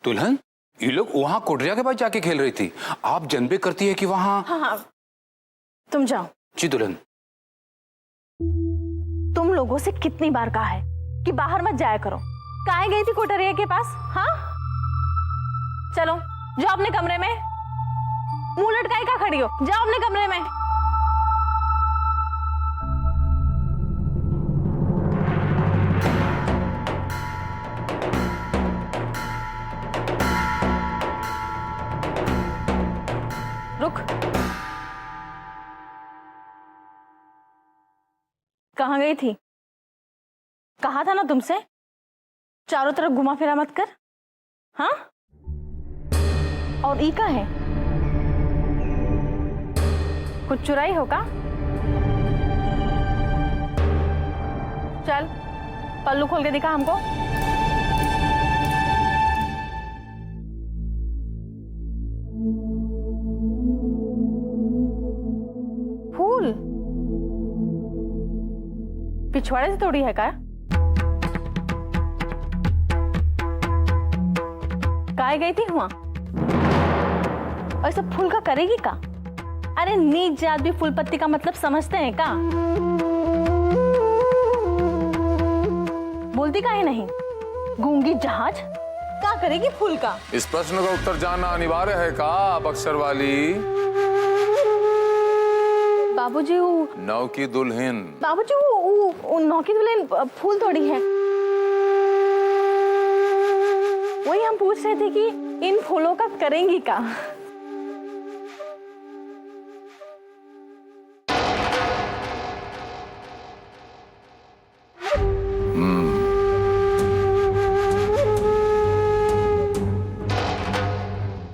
दुल्हन, ये लोग वहां कुटिया के पास जाके खेल रही थी। आप जनबे करती है कि वहां। हाँ हाँ, तुम जाओ। जी दुल्हन। तुम लोगों से कितनी बार कहा है कि बाहर मत जाया करो। काहे गई थी कोटरिया के पास? हाँ, चलो जाओ अपने कमरे में। मुंह लटकाई का खड़ी हो, जाओ अपने कमरे में। रुक, कहाँ गई थी? कहा था ना तुमसे चारों तरफ घुमा फिरा मत कर। हाँ, और ई का है, कुछ चुराई हो का? चल पल्लू खोल के दिखा हमको। फूल पिछवाड़े से तोड़ी है का? काहे गई थी वहां? और सब फूल का करेगी का? अरे नीच जात भी फूल पत्ती का मतलब समझते हैं का? बोलती काहे नहीं? गूंगी जहाज क्या करेगी फूल का? इस प्रश्न का उत्तर जानना अनिवार्य है का बक्सर वाली? बाबूजी वो नौ की दुल्हन। बाबूजी वो नौ की दुल्हन फूल तोड़ी है। वही हम पूछ रहे थे कि इन फूलों का करेंगी का?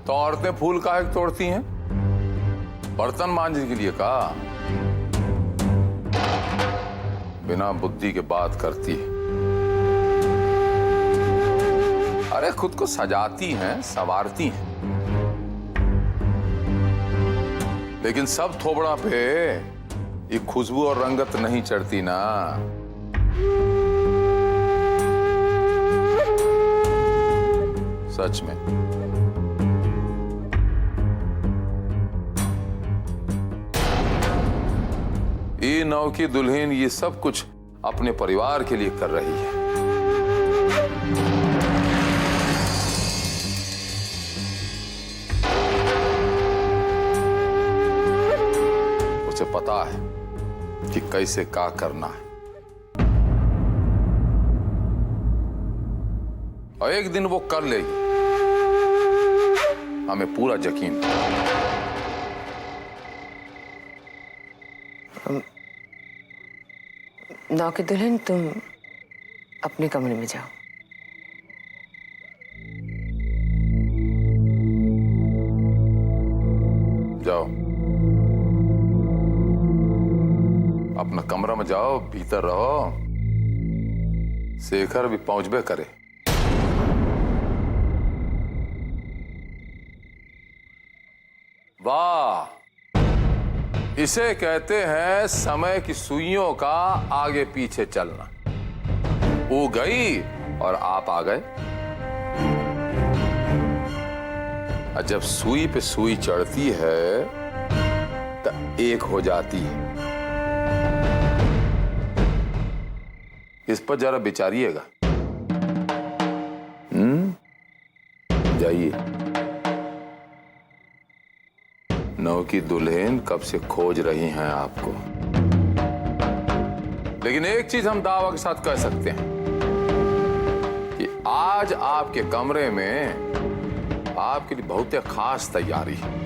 तो औरतें फूल काहे तोड़ती हैं? बर्तन मांजने के लिए का? बिना बुद्धि के बात करती है। अरे खुद को सजाती हैं, संवारती हैं, लेकिन सब थोबड़ा पे ये खुशबू और रंगत नहीं चढ़ती ना। सच में ये नौ की दुल्हन ये सब कुछ अपने परिवार के लिए कर रही है। उसे पता है कि कैसे क्या करना है, और एक दिन वो कर लेगी, हमें पूरा यकीन। नौ की दुल्हन, तुम अपने कमरे में जाओ। जाओ अपना कमरा में जाओ, भीतर रहो। शेखर भी पहुंचबे करे। वाह, इसे कहते हैं समय की सुइयों का आगे पीछे चलना। वो गई और आप आ गए। और जब सुई पे सुई चढ़ती है तो एक हो जाती है। इस पर जरा विचारिएगा। जाइए। नौ की दुल्हन कब से खोज रही हैं आपको, लेकिन एक चीज हम दावा के साथ कह सकते हैं कि आज आपके कमरे में आपके लिए बहुत ही खास तैयारी है।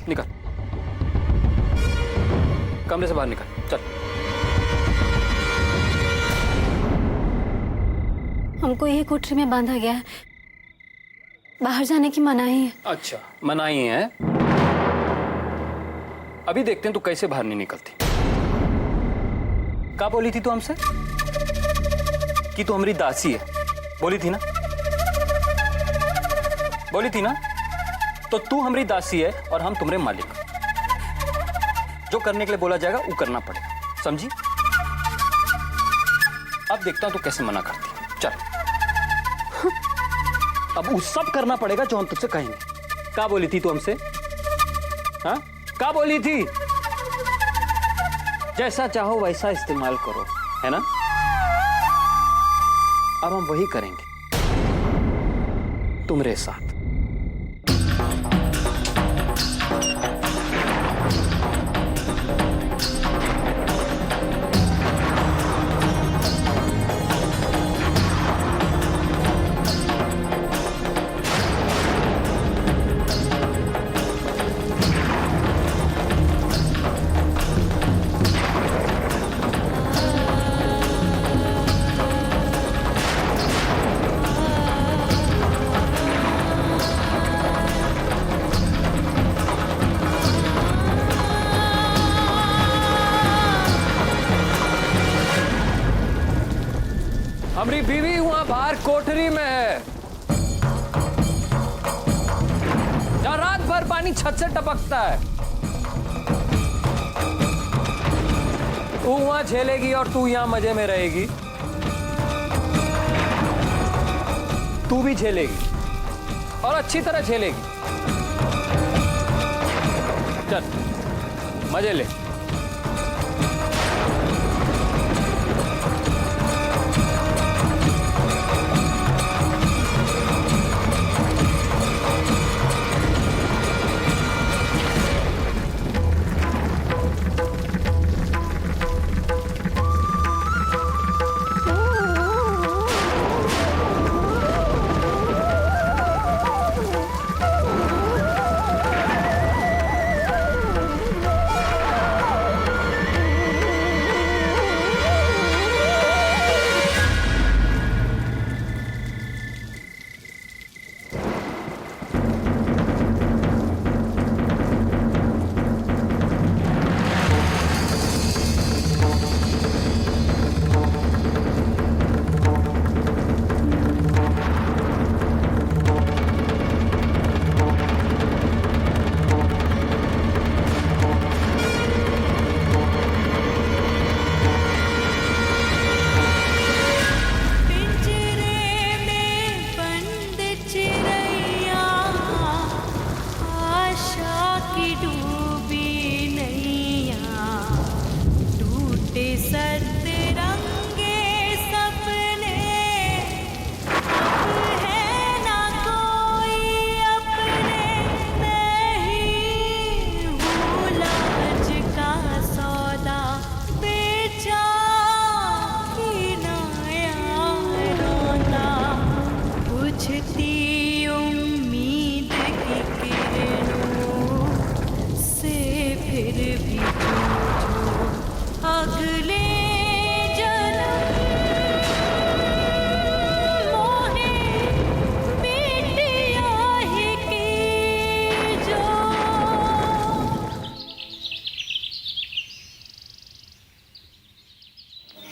निकल, कमरे से बाहर निकल, चल। हमको यही कोठरी में बांधा गया है, बाहर जाने की मनाही है। अच्छा, मनाही है। अभी देखते हैं तू कैसे बाहर नहीं निकलती। क्या बोली थी तू हमसे कि तू हमारी दासी है? बोली थी ना, बोली थी ना? तो तू हमारी दासी है और हम तुम्हारे मालिक। जो करने के लिए बोला जाएगा वो करना पड़ेगा, समझी? अब देखता हूं तू कैसे मना करती है। चल, अब वो सब करना पड़ेगा जो हम तुझसे कहेंगे। क्या बोली थी तू हमसे? हाँ, क्या बोली थी? जैसा चाहो वैसा इस्तेमाल करो, है ना? अब हम वही करेंगे तुम्हारे साथ। हमारी बीवी वहां बाहर कोठरी में है, जहां रात भर पानी छत से टपकता है। तू वहां झेलेगी और तू यहां मजे में रहेगी। तू भी झेलेगी और अच्छी तरह झेलेगी। चल, मजे ले।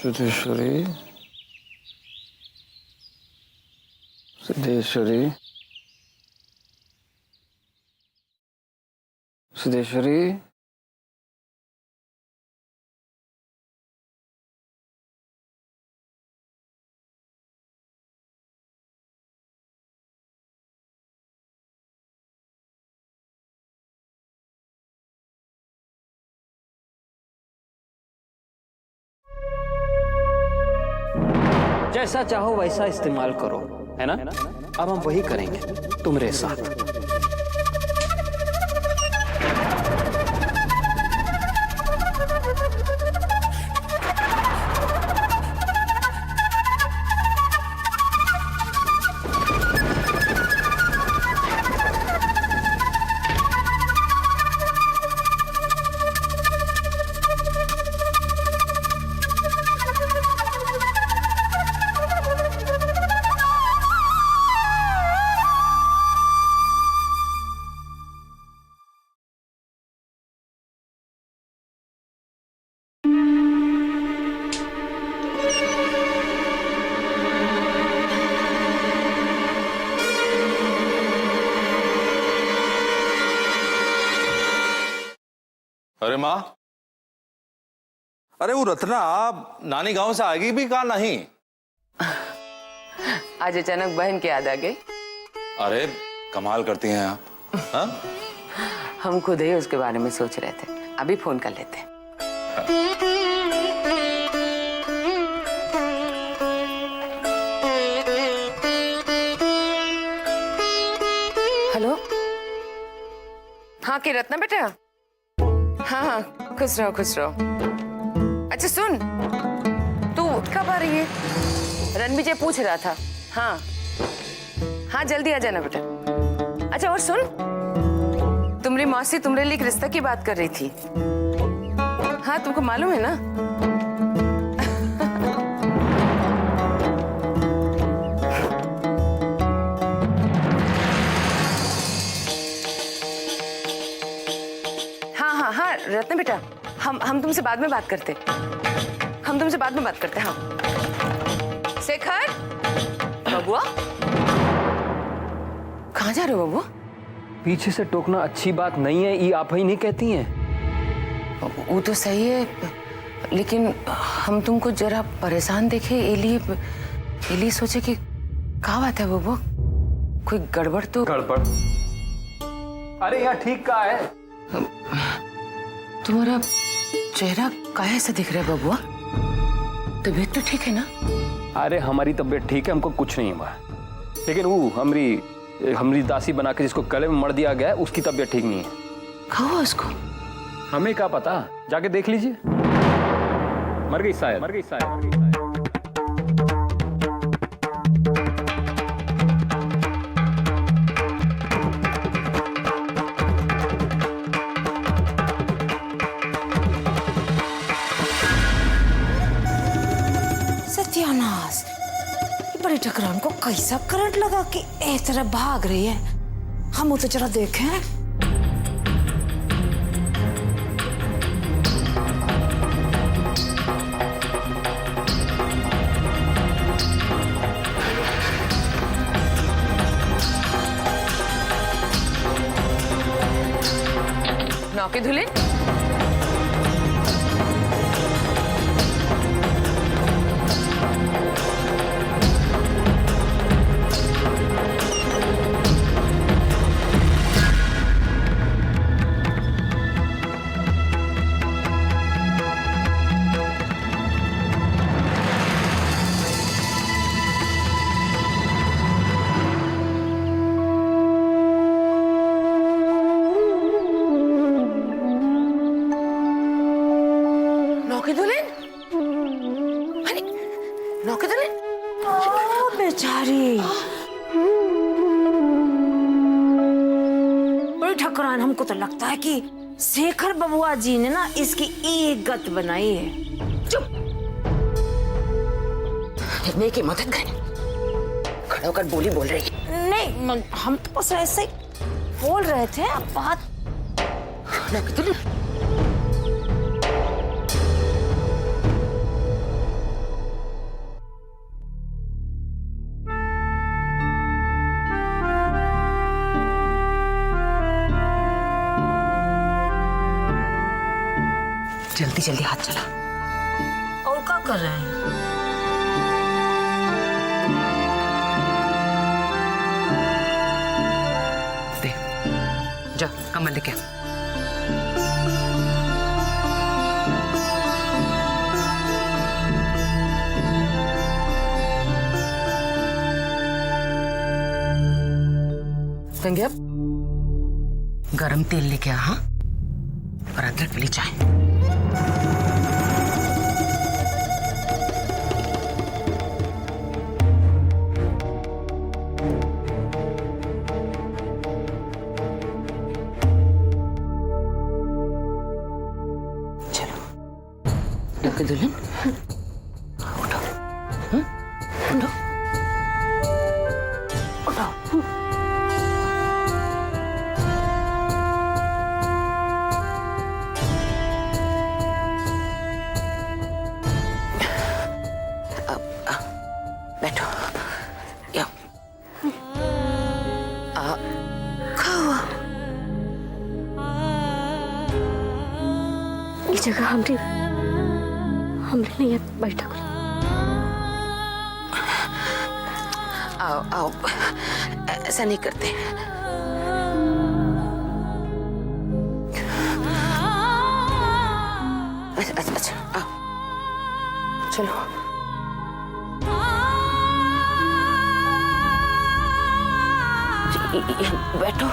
सिद्धेश्वरी, सिद्धेश्वरी, सिद्धेश्वरी। जैसा चाहो वैसा इस्तेमाल करो, है ना? अब हम वही करेंगे तुम्हारे साथ। अरे माँ, अरे वो रत्ना नानी गांव से आएगी भी कहा नहीं? आज अचानक बहन की याद आ गई। अरे कमाल करती हैं आप। हाँ? हम खुद ही उसके बारे में सोच रहे थे, अभी फोन कर लेते हैं। हेलो, हाँ की रत्ना बेटा? हाँ हाँ, खुश रहो खुश रहो। अच्छा सुन, तू कब आ रही है? रणविजय पूछ रहा था। हाँ हाँ, जल्दी आ जाना बेटा। अच्छा और सुन, तुम्हारी मौसी तुम्हारे लिए एक रिश्ता की बात कर रही थी। हाँ तुमको मालूम है ना? हाँ हाँ हाँ रत्न बेटा, हम तुमसे बाद में बात करते। हम तुमसे बाद में बात करते। हाँ शेखर, बबुआ कहाँ जा रहे हो बबुआ? पीछे से टोकना अच्छी बात नहीं है, ये आप ही नहीं कहती हैं। वो तो सही है, लेकिन हम तुमको जरा परेशान देखे इलिए सोचे कि क्या बात है बबुआ, कोई गड़बड़ तो? गड़बड़? अरे यहाँ ठीक कहा है। तुम्हारा चेहरा काहे से दिख रहा है बबुआ? तबीयत तो ठीक है ना? अरे हमारी तबीयत ठीक है, हमको कुछ नहीं हुआ, लेकिन वो हमारी दासी बना के जिसको गले में मर दिया गया है, उसकी तबीयत ठीक नहीं है। क्या हुआ उसको? हमें क्या पता, जाके देख लीजिए। मर गई शायद, मर गई शायद। सत्यानाश, बड़ी ठकरान को कैसा करंट लगा कि एक तरह भाग रही है। हम उसे जरा देखें। नौके धुले? बेचारी बड़ी ठकरान, हमको तो लगता है कि शेखर बबुआ जी ने ना इसकी एक गत बनाई है। चुप, मैं की मदद कर, खड़ा होकर बोली बोल रही है। नहीं, हम तो बस ऐसे ही बोल रहे थे। अब बात जल्दी जल्दी हाथ चला। और क्या कर रहे हैं? दे, जा कमल लेके आ। संज्ञा, गरम तेल लेके आ। हाँ, और अदरक वाली चाय। चलो दुल्हन, उठो। उठो उठो। बैठो। या इस जगह हमने नहीं है बैठक। आओ आओ, ऐसा नहीं करते। अच्छा अच्छा, आओ चलो। बैठो।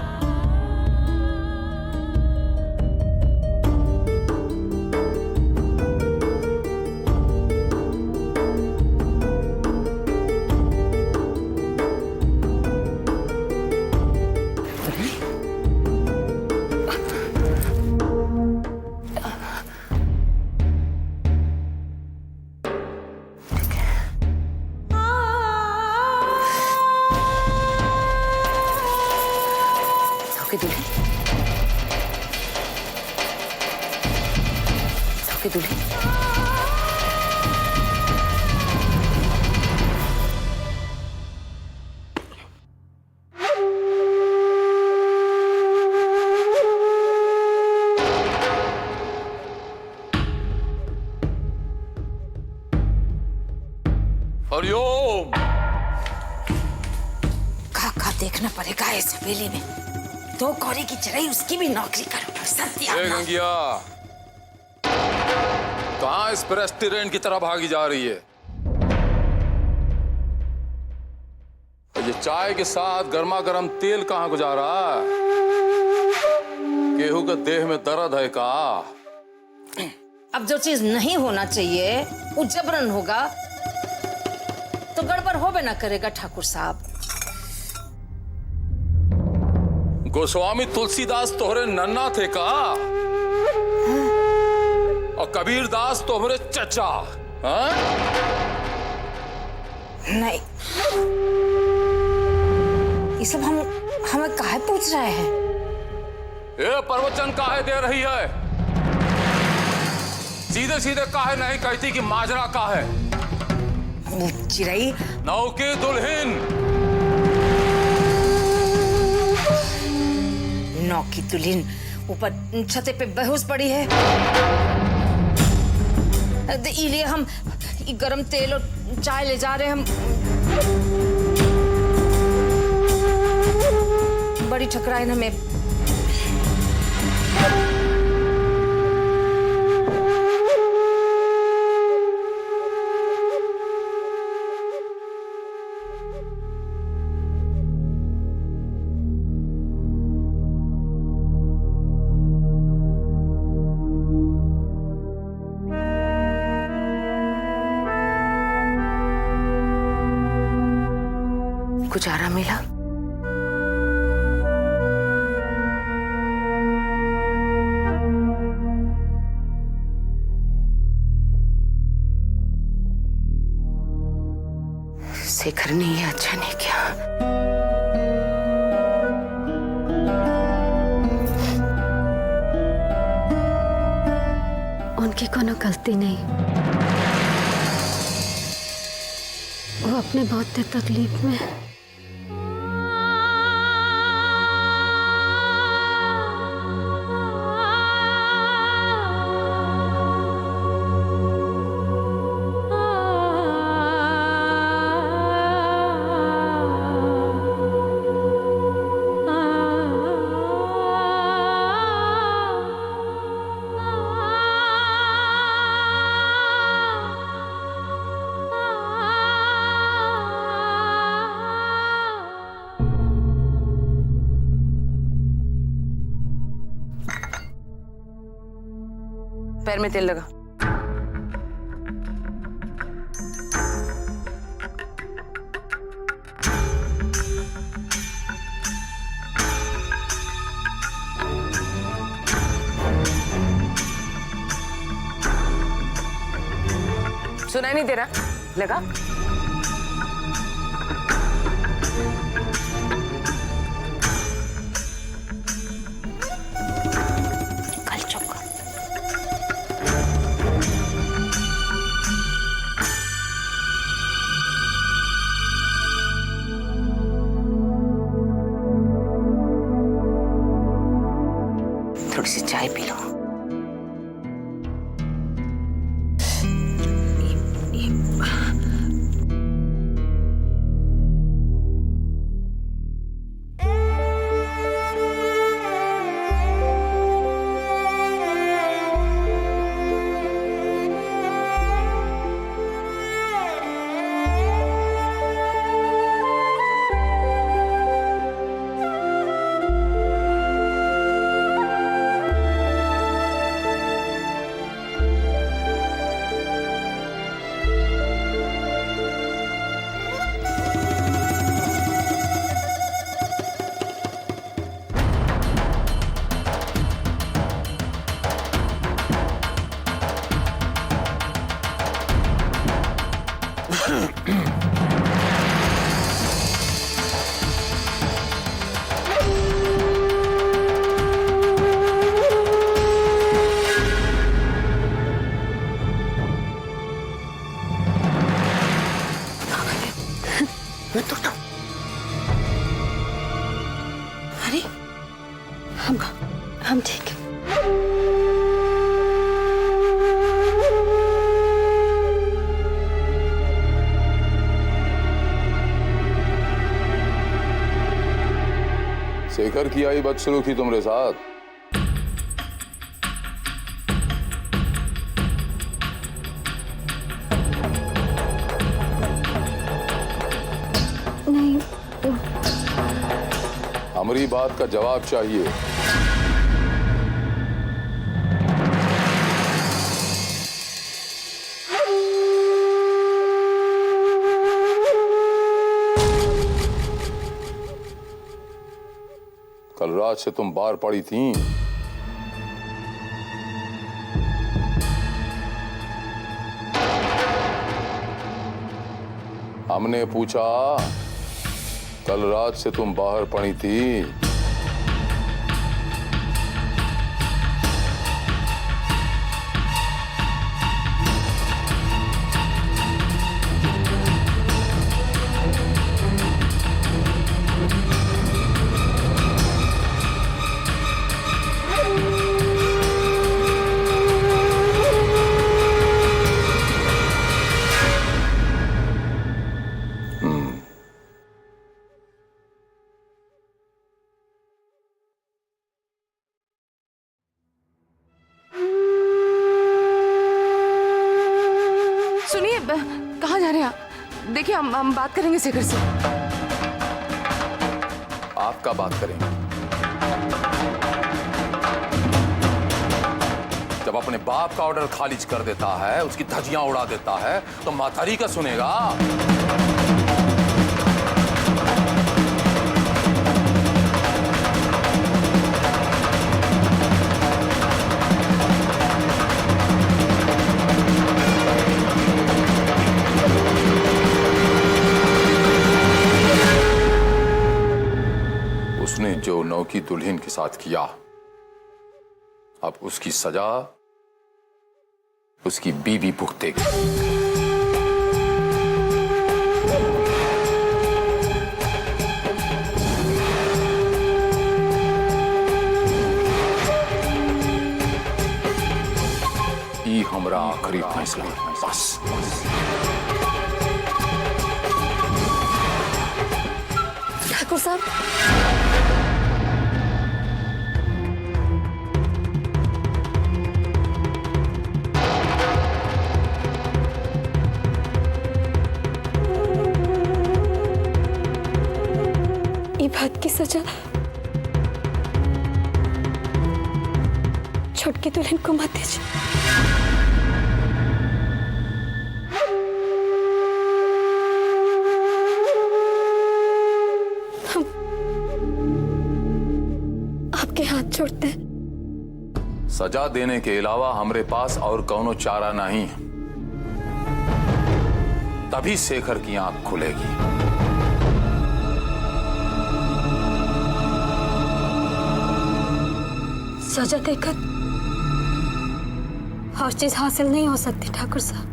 दूल्हे हरिओम। काका देखना पड़ेगा इस हवेली में। दो कौड़ी की चढ़ाई, उसकी भी नौकरी करूंगा। सत्या गंगिया, कहाँ इस रेस्टोरेंट की तरफ भागी जा रही है? ये चाय के साथ गर्मा गर्म तेल कहाँ को जा रहा है? गेहूं के देह में दर्द है का? अब जो चीज नहीं होना चाहिए वो जबरन होगा तो गड़बड़ होबे ना करेगा ठाकुर साहब। गोस्वामी तुलसीदास तोहरे नन्ना थे का? और कबीर दास तोहरे चचा? हाँ? नहीं, ये सब हमें काहे पूछ रहे हैं? ये प्रवचन काहे दे रही है? सीधे सीधे काहे नहीं कहती कि माजरा का है? चिड़ई नौ की दुल्हन। नौ की दुल्हन ऊपर छते पे बेहोश पड़ी है। इसलिए हम गरम तेल और चाय ले जा रहे हैं। हम बड़ी ठकराई हमें। कुछ आराम मिला? शेखर ने ये अच्छा नहीं किया। उनकी कोनो गलती नहीं। वो अपने बहुत तकलीफ में। पैर में तेल लगा। सुनाई नहीं दे रहा? लगा? कल चौक थोड़ी सी चाय पी लो। अरे हम ठीक है। शेखर की आई बदसलूकी तुम्हारे साथ? नहीं, हमारी बात का जवाब चाहिए। कल रात से तुम बाहर पड़ी थी। हमने पूछा, कल रात से तुम बाहर पड़ी थी। सुनिए, कहाँ जा रहे हैं आप? देखिए, हम बात करेंगे शेखर से। आपका बात करेंगे? जब अपने बाप का ऑर्डर खारिज कर देता है, उसकी धज्जियां उड़ा देता है, तो मातारी का सुनेगा? उसने जो नौकी दुल्हन के साथ किया, अब उसकी सजा उसकी बीवी भुगतेगी। ई हमरा आखिरी फैसला बस। ठाकुर साहब, ये बात की सजा छोटकी दुल्हन को मत दीजिए। आपके हाथ जोड़ते हैं। सजा देने के अलावा हमरे पास और कौनो चारा नहीं है। तभी शेखर की आंख खुलेगी। सजा देकर हर चीज हासिल नहीं हो सकती ठाकुर साहब।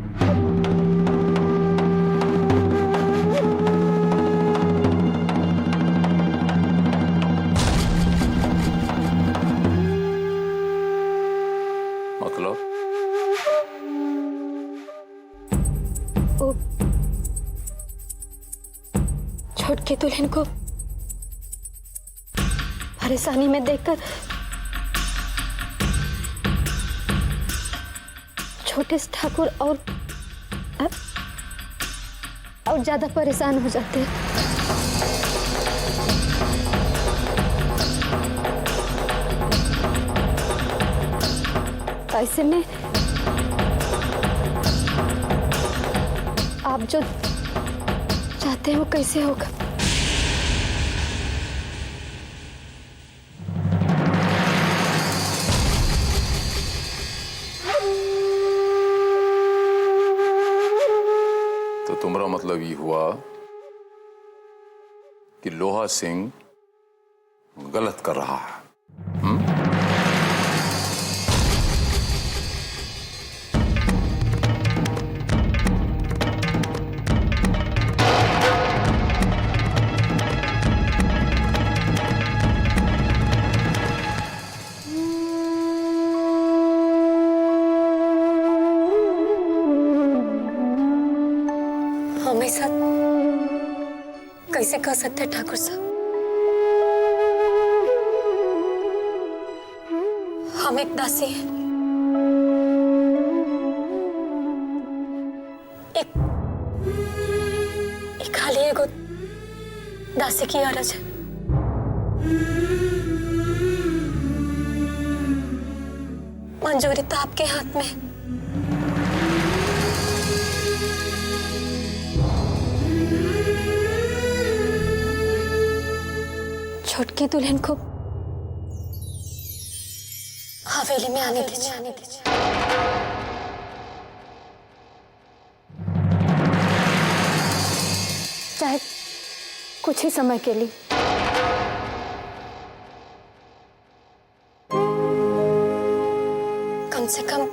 मतलब? वो छोटकी दुल्हन को परेशानी में देखकर छोटे से ठाकुर और ज्यादा परेशान हो जाते हैं। ऐसे में आप जो चाहते हैं वो कैसे होगा? तो तुम्हारा मतलब ये हुआ कि लोहा सिंह गलत कर रहा है। हमें साथ कैसे कह सकते हैं ठाकुर साहब? हम एक दासी हैं। एक खाली एगो दासी की अरज है। मंजूरी तो आपके हाथ में है। छोटकी दुल्हन को हवेली में आने दीजिए। चाहे कुछ ही समय के लिए। कम से कम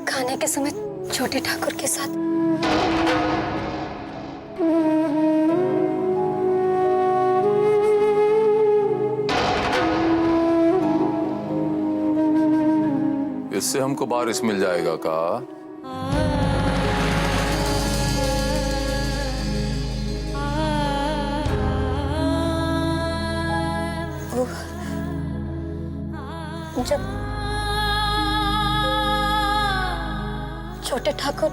खाने के समय छोटे ठाकुर के साथ। इससे हमको बारिश मिल जाएगा का? जब छोटे ठाकुर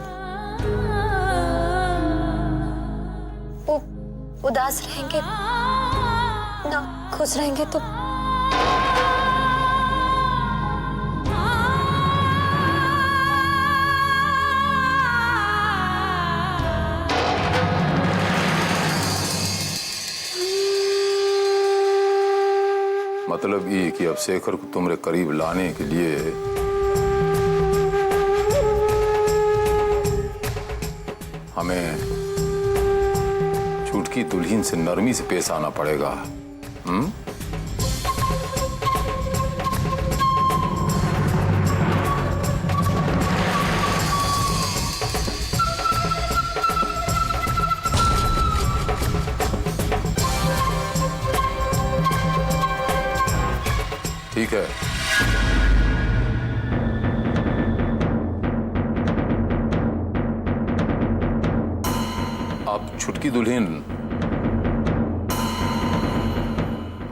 उदास रहेंगे, ना खुश रहेंगे तो मतलब ये कि अब शेखर को तुम्हारे करीब लाने के लिए हमें छुटकी दुल्हन से नरमी से पेश आना पड़ेगा। ठीक है। अब छुटकी दुल्हन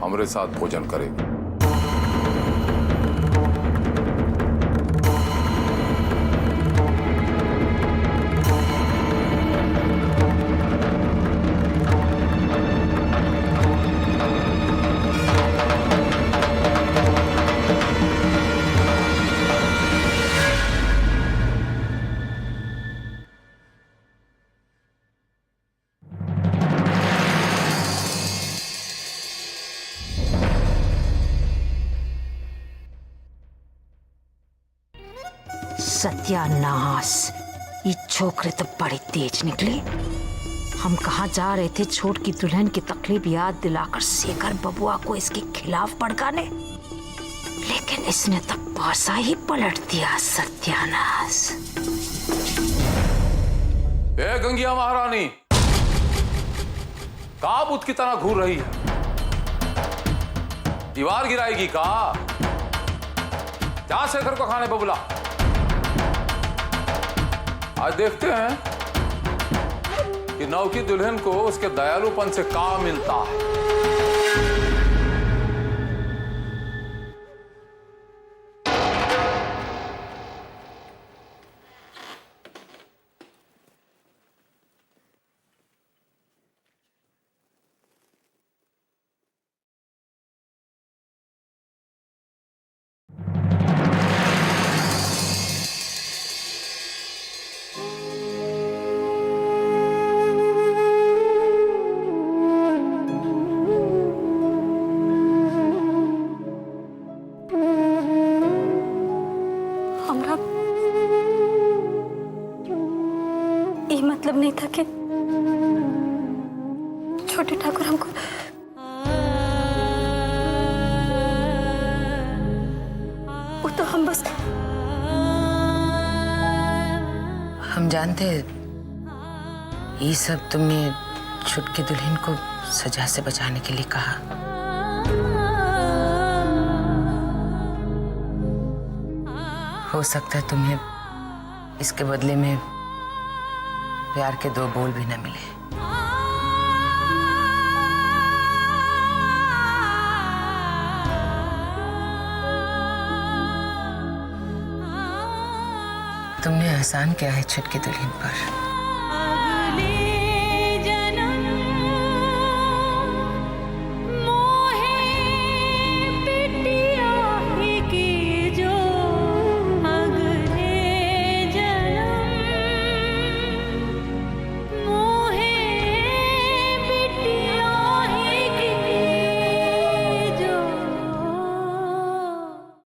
हमारे साथ भोजन करेगी। सत्यानाश, ये छोकरे तो बड़ी तेज निकले। हम कहाँ जा रहे थे छोटकी दुल्हन की तकलीफ याद दिलाकर शेखर बबुआ को इसके खिलाफ भड़काने, लेकिन इसने तो पासा ही पलट दिया। सत्यानाश। ए गंगिया महारानी, का बुत की तरह घूर रही है? दीवार गिराएगी का? जा शेखर को खाने पर बुला। आज देखते हैं कि नौकी दुल्हन को उसके दयालुपन से का मिलता है। ये मतलब नहीं था कि छोटे ठाकुर हमको वो तो हम बस हम जानते हैं ये सब तुमने छुटकी दुल्हन को सजा से बचाने के लिए कहा। हो सकता है तुम्हें इसके बदले में प्यार के 2 बोल भी न मिले। तुमने एहसान किया है छुटकी दुल्हन पर।